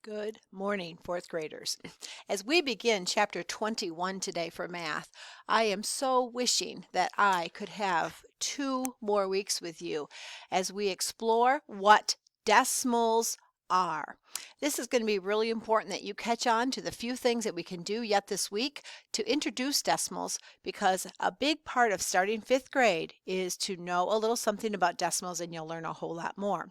Good morning, fourth graders. As we begin chapter 21 today for math, I am so wishing that I could have 2 more weeks with you as we explore what decimals are. This is going to be really important that you catch on to the few things that we can do yet this week to introduce decimals, because a big part of starting fifth grade is to know a little something about decimals, and you'll learn a whole lot more.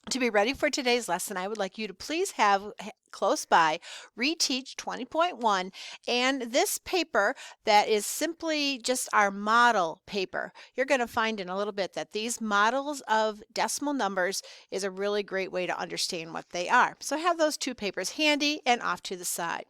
To be ready for today's lesson, I would like you to please have close by Reteach 20.1 and this paper that is simply just our model paper. You're going to find in a little bit that these models of decimal numbers is a really great way to understand what they are. So have those 2 papers handy and off to the side.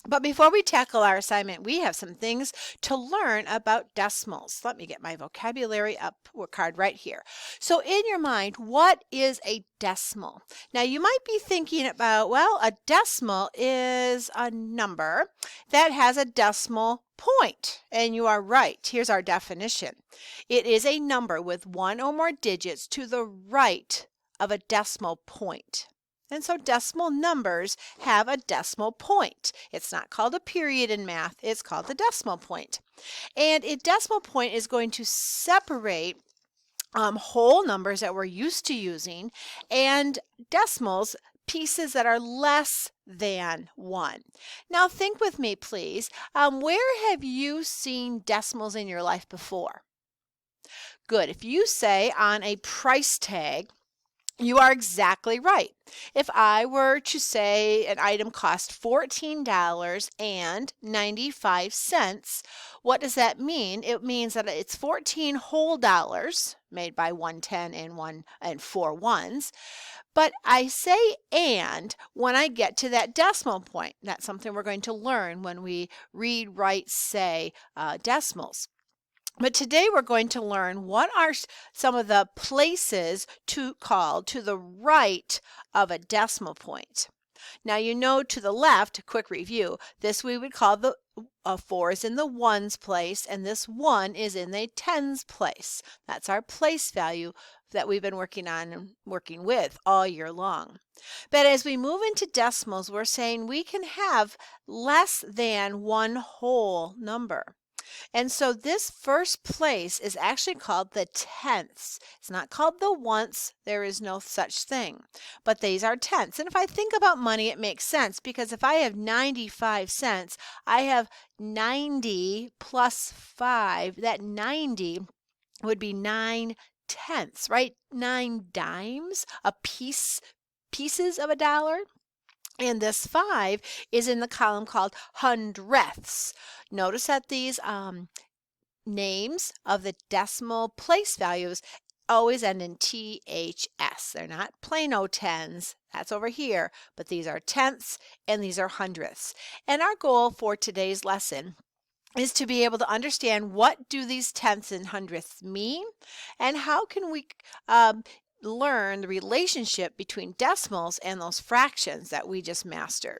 But before we tackle our assignment, we have some things to learn about decimals. Let me get my vocabulary up card right here. So in your mind, what is a decimal? Now you might be thinking about, well, a decimal is a number that has a decimal point. And you are right. Here's our definition. It is a number with 1 or more digits to the right of a decimal point. And so decimal numbers have a decimal point. It's not called a period in math, it's called the decimal point. And a decimal point is going to separate whole numbers that we're used to using and decimals, pieces that are less than 1. Now think with me, please. Where have you seen decimals in your life before? Good. If you say on a price tag, you are exactly right. If I were to say an item cost $14.95, what does that mean? It means that it's 14 whole dollars made by 1 10 and 4 ones. But I say and when I get to that decimal point. That's something we're going to learn when we read, write, say decimals. But today we're going to learn what are some of the places to the right of a decimal point. Now you know to the left, quick review, this we would call the 4 is in the ones place, and this 1 is in the tens place. That's our place value that we've been working on and working with all year long. But as we move into decimals, we're saying we can have less than 1 whole number. And so this first place is actually called the tenths. It's not called the once. There is no such thing. But these are tenths. And if I think about money, it makes sense, because if I have 95 cents, I have 90 plus 5. That 90 would be 9 tenths, right? 9 dimes, pieces of a dollar. And this 5 is in the column called hundredths. Notice that these names of the decimal place values always end in THS. They're not plain old tens, that's over here, but these are tenths and these are hundredths. And our goal for today's lesson is to be able to understand what do these tenths and hundredths mean, and how can we learn the relationship between decimals and those fractions that we just mastered.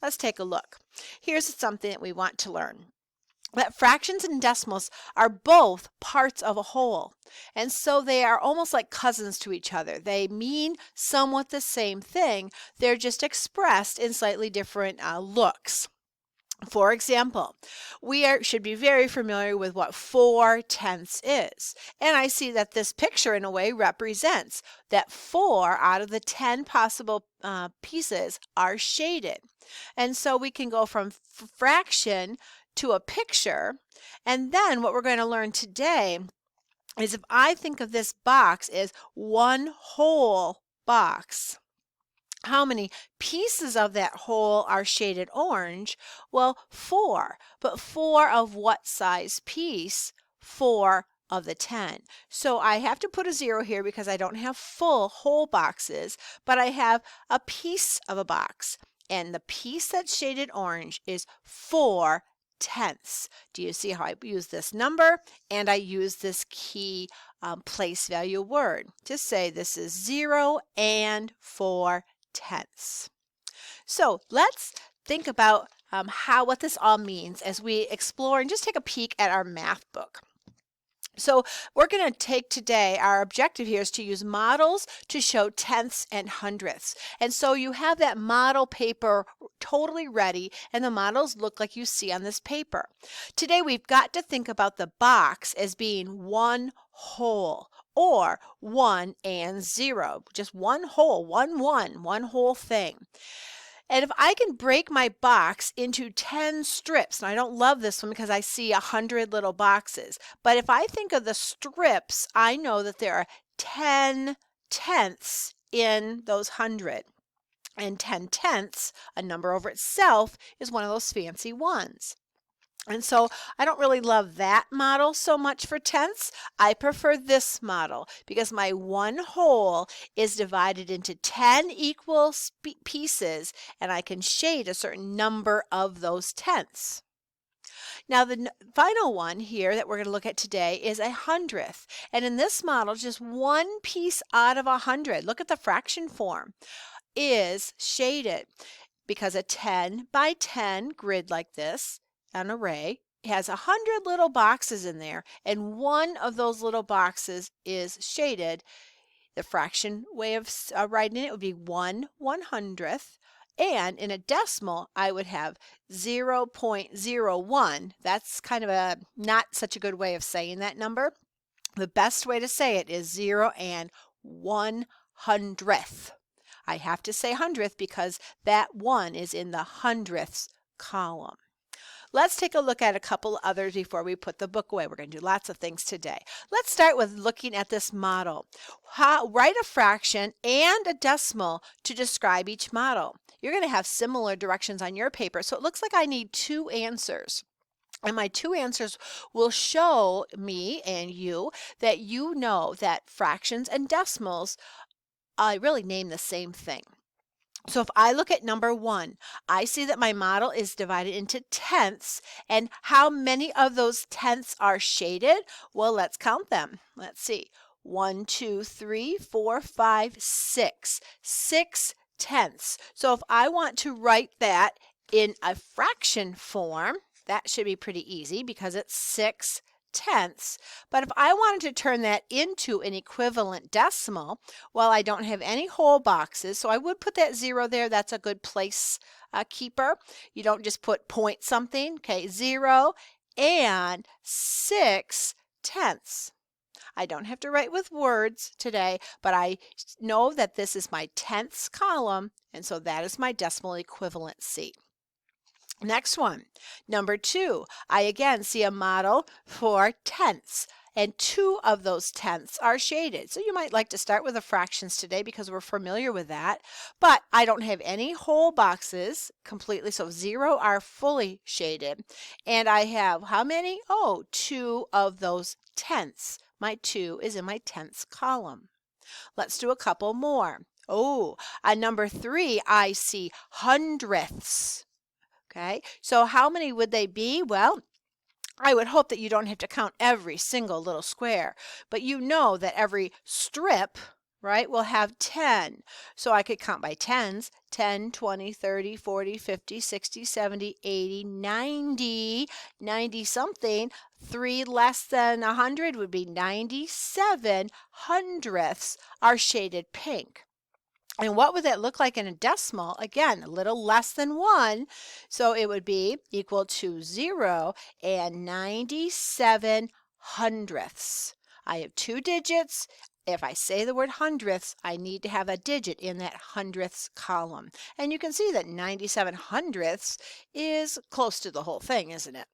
Let's take a look. Here's something that we want to learn. That fractions and decimals are both parts of a whole, and so they are almost like cousins to each other. They mean somewhat the same thing. They're just expressed in slightly different looks. For example, we should be very familiar with what 4 tenths is. And I see that this picture in a way represents that 4 out of the 10 possible pieces are shaded. And so we can go from fraction to a picture. And then what we're going to learn today is, if I think of this box as 1 whole box, how many pieces of that whole are shaded orange? Well, 4. But 4 of what size piece? 4 of the 10. So I have to put a 0 here because I don't have full whole boxes, but I have a piece of a box. And the piece that's shaded orange is 4 tenths. Do you see how I use this number and I use this key place value word to say this is 0 and 4 tenths. So let's think about what this all means as we explore and just take a peek at our math book. So we're going to take today, our objective here is to use models to show tenths and hundredths. And so you have that model paper totally ready, and the models look like you see on this paper. Today we've got to think about the box as being one whole, or 1 and 0, just one whole, one whole thing. And if I can break my box into 10 strips, and I don't love this one because I see 100 little boxes, but if I think of the strips, I know that there are 10 tenths in those 100. And 10 tenths, a number over itself, is one of those fancy ones. And so I don't really love that model so much for tenths. I prefer this model because my one whole is divided into 10 equal pieces, and I can shade a certain number of those tenths. Now the final one here that we're going to look at today is a hundredth. And in this model, just one piece out of 100, look at the fraction form, is shaded because a 10 by 10 grid like this, an array, has 100 little boxes in there, and one of those little boxes is shaded. The fraction way of writing it would be 1/100th, and in a decimal I would have 0.01. That's kind of a not such a good way of saying that number. The best way to say it is 0 and 100th. I have to say hundredth because that 1 is in the hundredths column. Let's take a look at a couple others before we put the book away. We're going to do lots of things today. Let's start with looking at this model. Write a fraction and a decimal to describe each model. You're going to have similar directions on your paper, so it looks like I need 2 answers. And my 2 answers will show me and you that you know that fractions and decimals really name the same thing. So if I look at number 1, I see that my model is divided into tenths, and how many of those tenths are shaded? Well, let's count them. Let's see. 1, 2, 3, 4, 5, 6. 6 tenths. So if I want to write that in a fraction form, that should be pretty easy because it's 6 tenths. But if I wanted to turn that into an equivalent decimal, well, I don't have any whole boxes, so I would put that 0 there. That's a good place keeper. You don't just put point something. Okay, 0 and 6 tenths. I don't have to write with words today, but I know that this is my tenths column, and so that is my decimal equivalency. Next one, number 2, I again see a model for tenths, and 2 of those tenths are shaded. So you might like to start with the fractions today because we're familiar with that, but I don't have any whole boxes completely, so 0 are fully shaded, and I have how many? Oh, 2 of those tenths. My 2 is in my tenths column. Let's do a couple more. Oh, on number 3, I see hundredths. Okay, so how many would they be? Well, I would hope that you don't have to count every single little square, but you know that every strip, right, will have 10. So I could count by tens, 10, 20, 30, 40, 50, 60, 70, 80, 90, 90 something. 3 less than 100 would be 97 hundredths are shaded pink. And what would that look like in a decimal? Again, a little less than 1. So it would be equal to 0 and 97 hundredths. I have 2 digits. If I say the word hundredths, I need to have a digit in that hundredths column. And you can see that 97 hundredths is close to the whole thing, isn't it?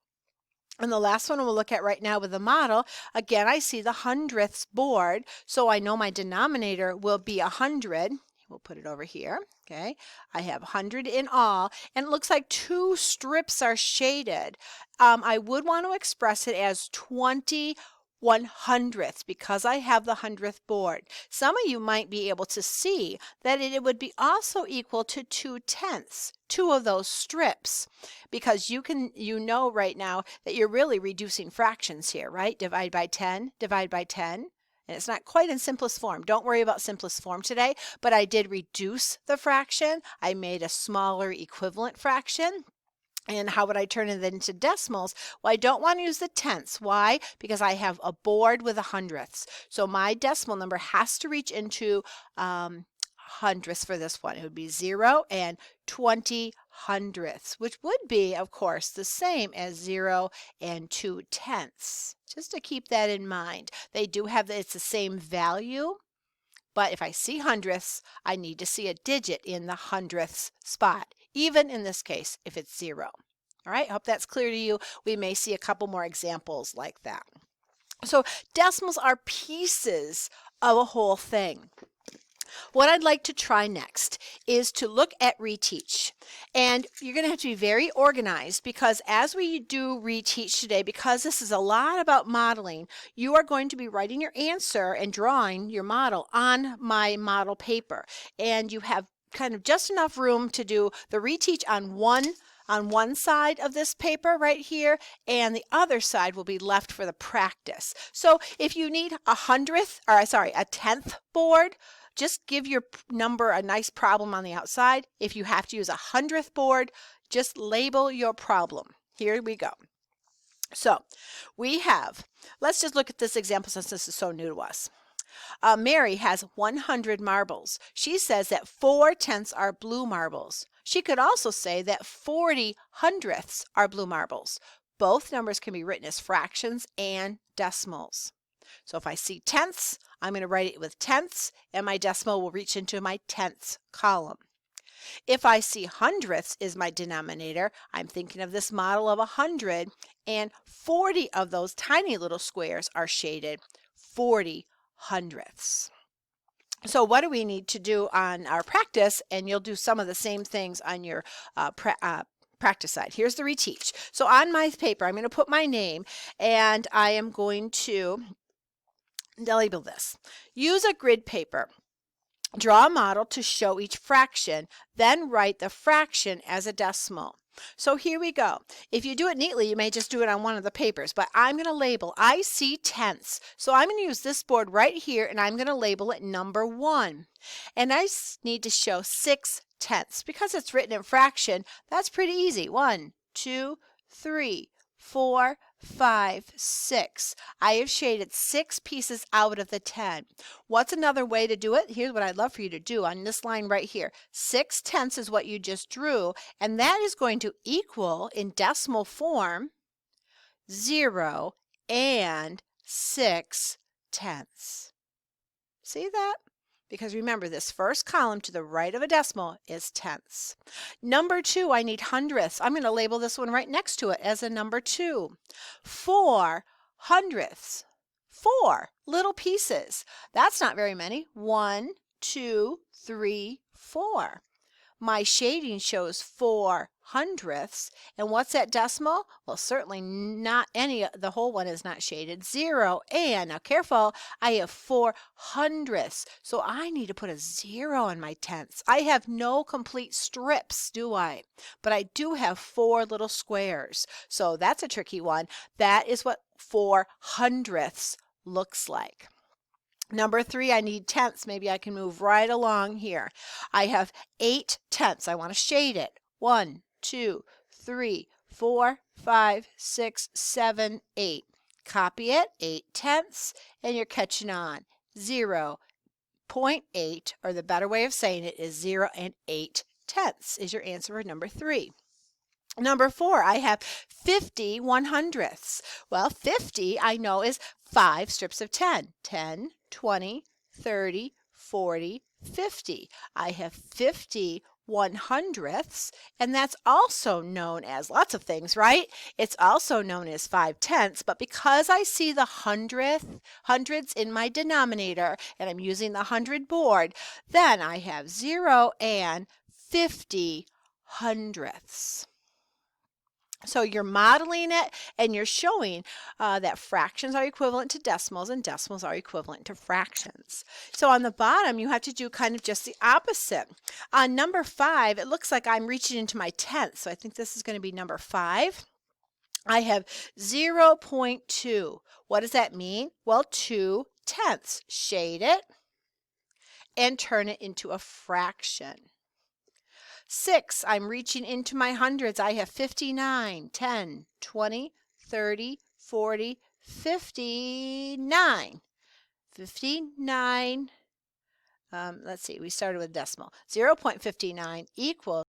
And the last one we'll look at right now with the model, again, I see the hundredths board, so I know my denominator will be 100. We'll put it over here, okay? I have 100 in all, and it looks like 2 strips are shaded. I would want to express it as 20/100ths because I have the hundredth board. Some of you might be able to see that it would be also equal to 2 tenths, 2 of those strips, because you know right now that you're really reducing fractions here, right? Divide by 10, divide by 10. And it's not quite in simplest form. Don't worry about simplest form today, but I did reduce the fraction. I made a smaller equivalent fraction. And how would I turn it into decimals? Well, I don't want to use the tenths. Why? Because I have a board with a hundredths. So my decimal number has to reach into hundredths for this one. It would be 0 and 20 hundredths, which would be, of course, the same as 0 and 2 tenths. Just to keep that in mind. They do have, it's the same value, but if I see hundredths, I need to see a digit in the hundredths spot, even in this case, if it's 0. All right, hope that's clear to you. We may see a couple more examples like that. So decimals are pieces of a whole thing. What I'd like to try next is to look at Reteach. And you're going to have to be very organized, because as we do Reteach today, because this is a lot about modeling, you are going to be writing your answer and drawing your model on my model paper. And you have kind of just enough room to do the Reteach on one side of this paper right here, and the other side will be left for the practice. So if you need a tenth board, just give your number a nice problem on the outside. If you have to use a hundredth board, just label your problem. Here we go. So we have, let's just look at this example since this is so new to us. Mary has 100 marbles. She says that 4 tenths are blue marbles. She could also say that 40 hundredths are blue marbles. Both numbers can be written as fractions and decimals. So if I see tenths, I'm going to write it with tenths, and my decimal will reach into my tenths column. If I see hundredths is my denominator, I'm thinking of this model of 100, and 40 of those tiny little squares are shaded, 40 hundredths. So what do we need to do on our practice? And you'll do some of the same things on your practice side. Here's the Reteach. So on my paper, I'm going to put my name, and I am going to label this. Use a grid paper. Draw a model to show each fraction, then write the fraction as a decimal. So here we go. If you do it neatly, you may just do it on one of the papers, but I'm going to label, I see tenths. So I'm going to use this board right here, and I'm going to label it number 1. And I need to show 6 tenths. Because it's written in fraction, that's pretty easy. 1, 2, 3, 4, 5, 6. I have shaded 6 pieces out of the 10. What's another way to do it? Here's what I'd love for you to do on this line right here. 6 tenths is what you just drew, and that is going to equal, in decimal form, 0 and 6 tenths. See that? Because remember, this first column to the right of a decimal is tenths. Number 2, I need hundredths. I'm going to label this one right next to it as a number 2. 4 hundredths. 4 little pieces. That's not very many. 1, 2, 3, 4. My shading shows 4 hundredths. And what's that decimal? Well, certainly not any, the whole one is not shaded. 0, and now careful, I have 4 hundredths. So I need to put a 0 on my tenths. I have no complete strips, do I? But I do have 4 little squares. So that's a tricky one. That is what 4 hundredths looks like. Number 3, I need tenths. Maybe I can move right along here. I have 8 tenths. I want to shade it. 1, 2, 3, 4, 5, 6, 7, 8. Copy it, 8 tenths, and you're catching on. 0.8, or the better way of saying it is 0 and 8 tenths is your answer for number 3. Number 4, I have 50 100ths. Well, 50 I know is 5 strips of 10. 10, 20, 30, 40, 50. I have 50 100ths, and that's also known as lots of things, right? It's also known as 5 tenths, but because I see the hundreds in my denominator, and I'm using the 100 board, then I have 0 and 50 hundredths. So you're modeling it, and you're showing that fractions are equivalent to decimals and decimals are equivalent to fractions. So on the bottom, you have to do kind of just the opposite. On number 5, it looks like I'm reaching into my tenths. So I think this is going to be number 5. I have 0.2. What does that mean? Well, 2 tenths. Shade it and turn it into a fraction. 6, I'm reaching into my hundreds. I have 59, 10, 20, 30, 40, 59. 59, let's see, we started with decimal. 0.59 equals